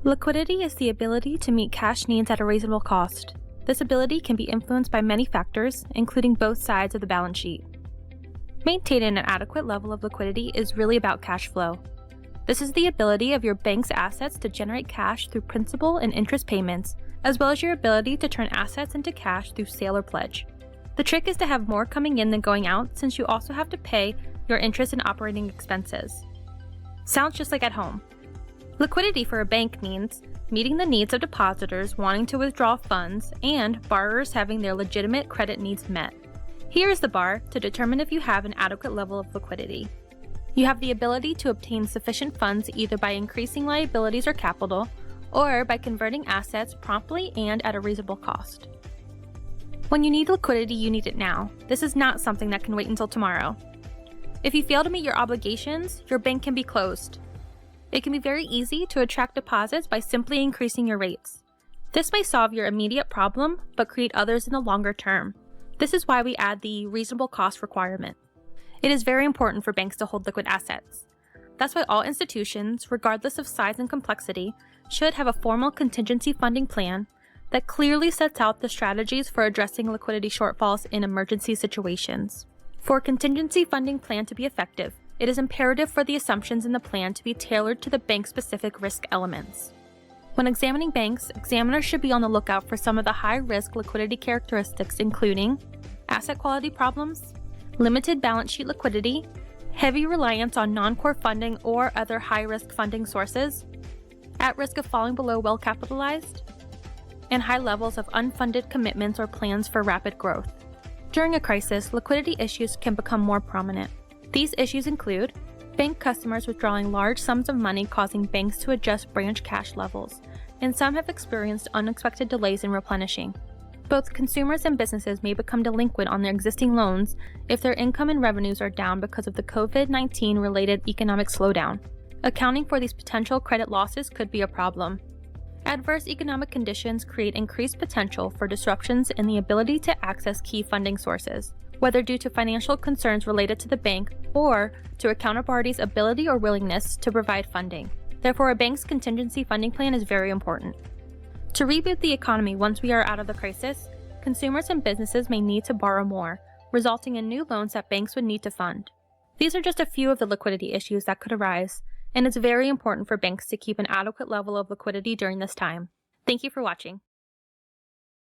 Liquidity is the ability to meet cash needs at a reasonable cost. This ability can be influenced by many factors, including both sides of the balance sheet. Maintaining an adequate level of liquidity is really about cash flow. This is the ability of your bank's assets to generate cash through principal and interest payments, as well as your ability to turn assets into cash through sale or pledge. The trick is to have more coming in than going out, since you also have to pay your interest and operating expenses. Sounds just like at home. Liquidity for a bank means meeting the needs of depositors wanting to withdraw funds and borrowers having their legitimate credit needs met. Here is the bar to determine if you have an adequate level of liquidity. You have the ability to obtain sufficient funds either by increasing liabilities or capital, or by converting assets promptly and at a reasonable cost. When you need liquidity, you need it now. This is not something that can wait until tomorrow. If you fail to meet your obligations, your bank can be closed. It can be very easy to attract deposits by simply increasing your rates. This may solve your immediate problem, but create others in the longer term. This is why we add the reasonable cost requirement. It is very important for banks to hold liquid assets. That's why all institutions, regardless of size and complexity, should have a formal contingency funding plan that clearly sets out the strategies for addressing liquidity shortfalls in emergency situations. For a contingency funding plan to be effective, it is imperative for the assumptions in the plan to be tailored to the bank's specific risk elements. When examining banks, examiners should be on the lookout for some of the high-risk liquidity characteristics, including asset quality problems, limited balance sheet liquidity, heavy reliance on non-core funding or other high-risk funding sources, at risk of falling below well-capitalized, and high levels of unfunded commitments or plans for rapid growth. During a crisis, liquidity issues can become more prominent. These issues include bank customers withdrawing large sums of money, causing banks to adjust branch cash levels, and some have experienced unexpected delays in replenishing. Both consumers and businesses may become delinquent on their existing loans if their income and revenues are down because of the COVID-19 related economic slowdown. Accounting for these potential credit losses could be a problem. Adverse economic conditions create increased potential for disruptions in the ability to access key funding sources, whether due to financial concerns related to the bank or to a counterparty's ability or willingness to provide funding. Therefore, a bank's contingency funding plan is very important. To reboot the economy once we are out of the crisis, consumers and businesses may need to borrow more, resulting in new loans that banks would need to fund. These are just a few of the liquidity issues that could arise, and it's very important for banks to keep an adequate level of liquidity during this time. Thank you for watching.